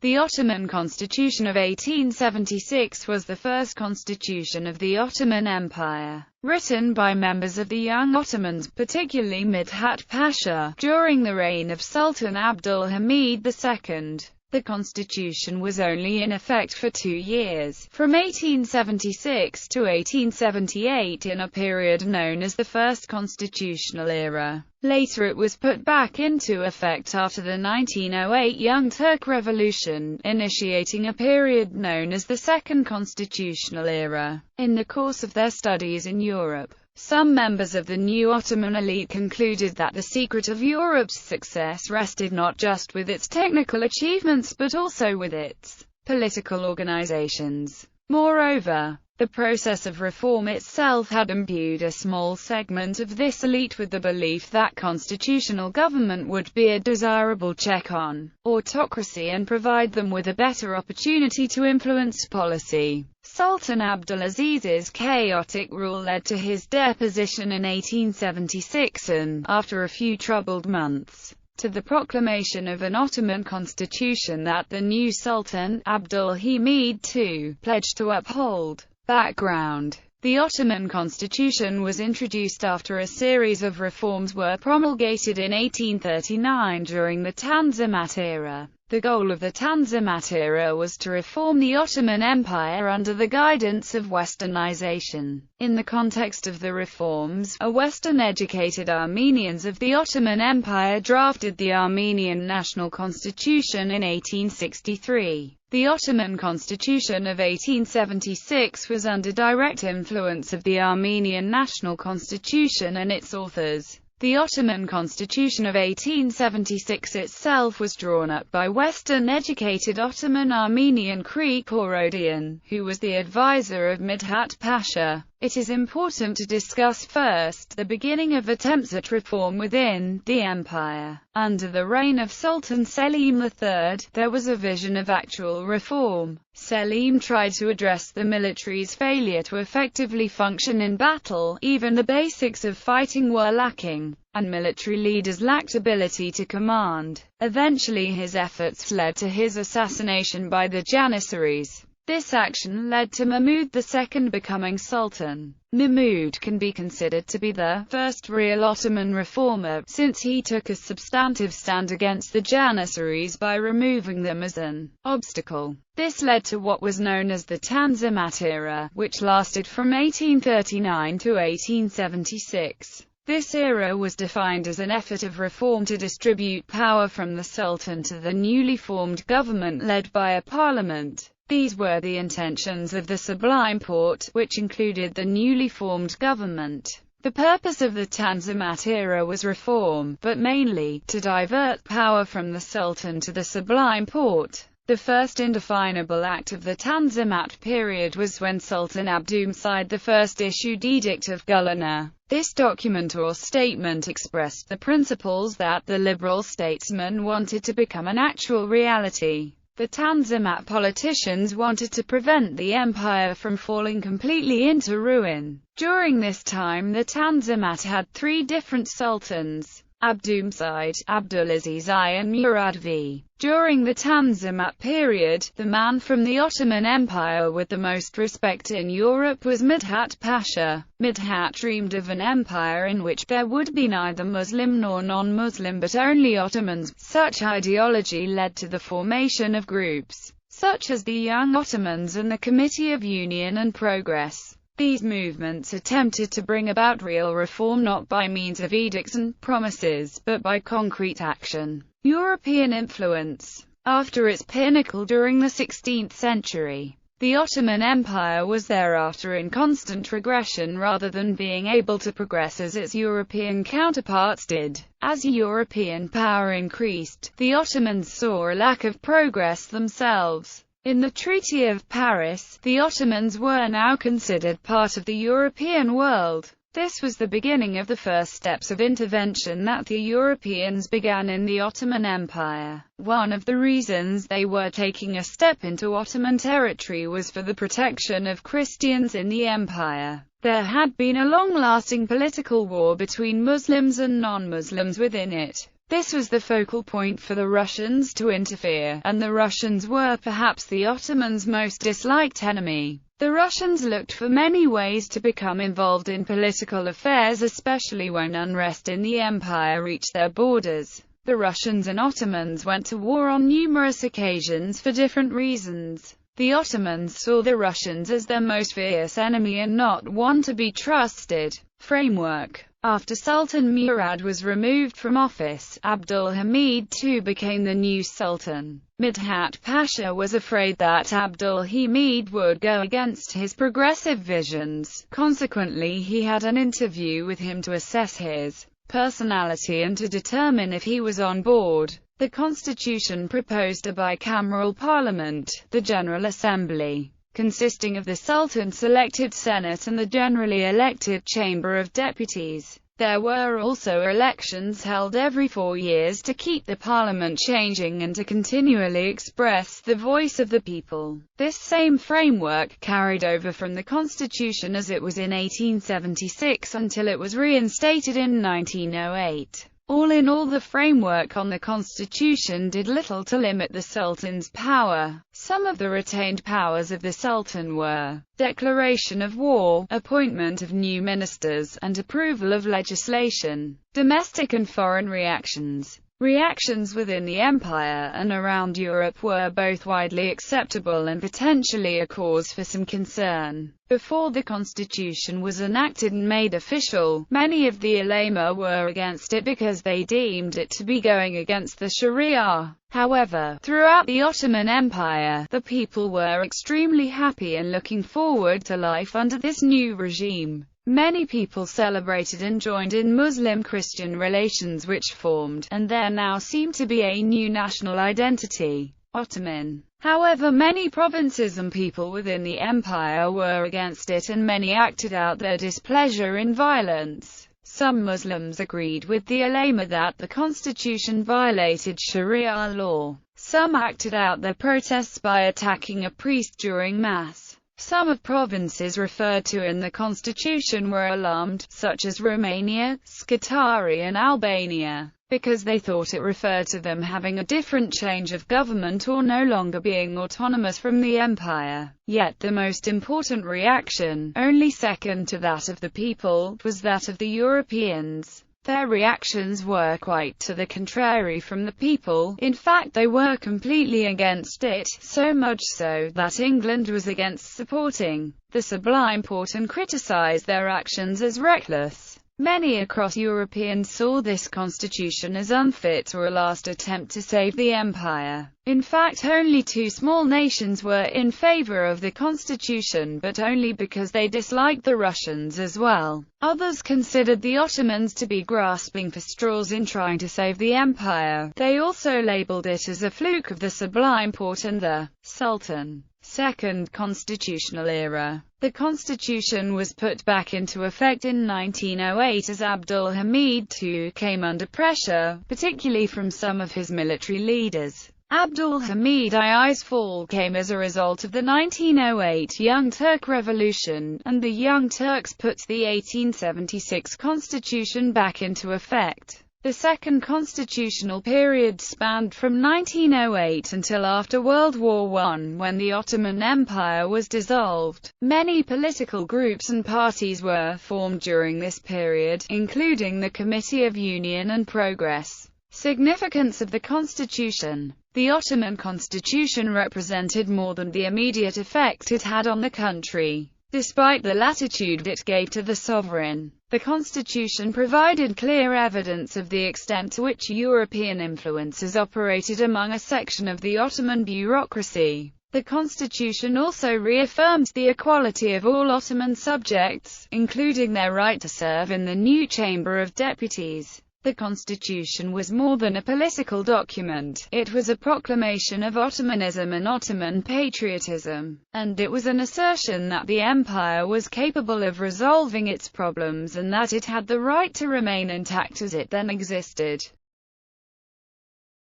The Ottoman Constitution of 1876 was the first constitution of the Ottoman Empire, written by members of the young Ottomans, particularly Midhat Pasha, during the reign of Sultan Abdul Hamid II. The constitution was only in effect for 2 years, from 1876 to 1878, in a period known as the First Constitutional Era. Later it was put back into effect after the 1908 Young Turk Revolution, initiating a period known as the Second Constitutional Era. In the course of their studies in Europe, some members of the new Ottoman elite concluded that the secret of Europe's success rested not just with its technical achievements but also with its political organizations. Moreover, the process of reform itself had imbued a small segment of this elite with the belief that constitutional government would be a desirable check on autocracy and provide them with a better opportunity to influence policy. Sultan Abdulaziz's chaotic rule led to his deposition in 1876 and, after a few troubled months, to the proclamation of an Ottoman constitution that the new Sultan, Abdul Hamid II, pledged to uphold. Background: the Ottoman constitution was introduced after a series of reforms were promulgated in 1839 during the Tanzimat Era. The goal of the Tanzimat Era was to reform the Ottoman Empire under the guidance of Westernization. In the context of the reforms, Western-educated Armenians of the Ottoman Empire drafted the Armenian National Constitution in 1863. The Ottoman Constitution of 1876 was under direct influence of the Armenian National Constitution and its authors. The Ottoman Constitution of 1876 itself was drawn up by Western-educated Ottoman Armenian Krikorodian, who was the advisor of Midhat Pasha. It is important to discuss first the beginning of attempts at reform within the empire. Under the reign of Sultan Selim III, there was a vision of actual reform. Selim tried to address the military's failure to effectively function in battle. Even the basics of fighting were lacking, and military leaders lacked ability to command. Eventually his efforts led to his assassination by the Janissaries. This action led to Mahmud II becoming Sultan. Mahmud can be considered to be the first real Ottoman reformer, since he took a substantive stand against the Janissaries by removing them as an obstacle. This led to what was known as the Tanzimat Era, which lasted from 1839 to 1876. This era was defined as an effort of reform to distribute power from the Sultan to the newly formed government led by a parliament. These were the intentions of the Sublime Porte, which included the newly formed government. The purpose of the Tanzimat Era was reform, but mainly to divert power from the Sultan to the Sublime Porte. The first indefinable act of the Tanzimat period was when Sultan Abdülhamid I issued Edict of Gülhane. This document or statement expressed the principles that the liberal statesman wanted to become an actual reality. The Tanzimat politicians wanted to prevent the empire from falling completely into ruin. During this time the Tanzimat had 3 different sultans: Abdülhamid, Abdulaziz I and Murad V. During the Tanzimat period, the man from the Ottoman Empire with the most respect in Europe was Midhat Pasha. Midhat dreamed of an empire in which there would be neither Muslim nor non-Muslim but only Ottomans. Such ideology led to the formation of groups, such as the Young Ottomans and the Committee of Union and Progress. These movements attempted to bring about real reform not by means of edicts and promises, but by concrete action. European influence. After its pinnacle during the 16th century, the Ottoman Empire was thereafter in constant regression rather than being able to progress as its European counterparts did. As European power increased, the Ottomans saw a lack of progress themselves. In the Treaty of Paris, the Ottomans were now considered part of the European world. This was the beginning of the first steps of intervention that the Europeans began in the Ottoman Empire. One of the reasons they were taking a step into Ottoman territory was for the protection of Christians in the empire. There had been a long-lasting political war between Muslims and non-Muslims within it. This was the focal point for the Russians to interfere, and the Russians were perhaps the Ottomans' most disliked enemy. The Russians looked for many ways to become involved in political affairs, especially when unrest in the empire reached their borders. The Russians and Ottomans went to war on numerous occasions for different reasons. The Ottomans saw the Russians as their most fierce enemy and not one to be trusted. Framework. After Sultan Murad was removed from office, Abdul Hamid II became the new sultan. Midhat Pasha was afraid that Abdul Hamid would go against his progressive visions. Consequently, he had an interview with him to assess his personality and to determine if he was on board. The constitution proposed a bicameral parliament, the General Assembly, consisting of the Sultan-selected Senate and the generally elected Chamber of Deputies. There were also elections held every 4 years to keep the parliament changing and to continually express the voice of the people. This same framework carried over from the constitution as it was in 1876 until it was reinstated in 1908. All in all, the framework on the constitution did little to limit the sultan's power. Some of the retained powers of the sultan were declaration of war, appointment of new ministers, and approval of legislation. Domestic and foreign reactions. Reactions within the empire and around Europe were both widely acceptable and potentially a cause for some concern. Before the constitution was enacted and made official, many of the ulama were against it because they deemed it to be going against the Sharia. However, throughout the Ottoman Empire, the people were extremely happy and looking forward to life under this new regime. Many people celebrated and joined in Muslim-Christian relations which formed, and there now seemed to be a new national identity, Ottoman. However, many provinces and people within the empire were against it and many acted out their displeasure in violence. Some Muslims agreed with the ulama that the constitution violated Sharia law. Some acted out their protests by attacking a priest during Mass. Some of provinces referred to in the constitution were alarmed, such as Romania, Scutari and Albania, because they thought it referred to them having a different change of government or no longer being autonomous from the empire. Yet the most important reaction, only second to that of the people, was that of the Europeans. Their reactions were quite to the contrary from the people. In fact, they were completely against it, so much so that England was against supporting the Sublime Porte and criticized their actions as reckless. Many across Europeans saw this constitution as unfit or a last attempt to save the empire. In fact, only 2 small nations were in favor of the constitution, but only because they disliked the Russians as well. Others considered the Ottomans to be grasping for straws in trying to save the empire. They also labeled it as a fluke of the Sublime Porte and the Sultan. Second Constitutional Era. The constitution was put back into effect in 1908 as Abdul Hamid II came under pressure, particularly from some of his military leaders. Abdul Hamid II's fall came as a result of the 1908 Young Turk Revolution, and the Young Turks put the 1876 constitution back into effect. The second constitutional period spanned from 1908 until after World War I, when the Ottoman Empire was dissolved. Many political groups and parties were formed during this period, including the Committee of Union and Progress. Significance of the constitution. The Ottoman constitution represented more than the immediate effect it had on the country. Despite the latitude it gave to the sovereign, the constitution provided clear evidence of the extent to which European influences operated among a section of the Ottoman bureaucracy. The constitution also reaffirmed the equality of all Ottoman subjects, including their right to serve in the new Chamber of Deputies. The constitution was more than a political document, it was a proclamation of Ottomanism and Ottoman patriotism, and it was an assertion that the empire was capable of resolving its problems and that it had the right to remain intact as it then existed.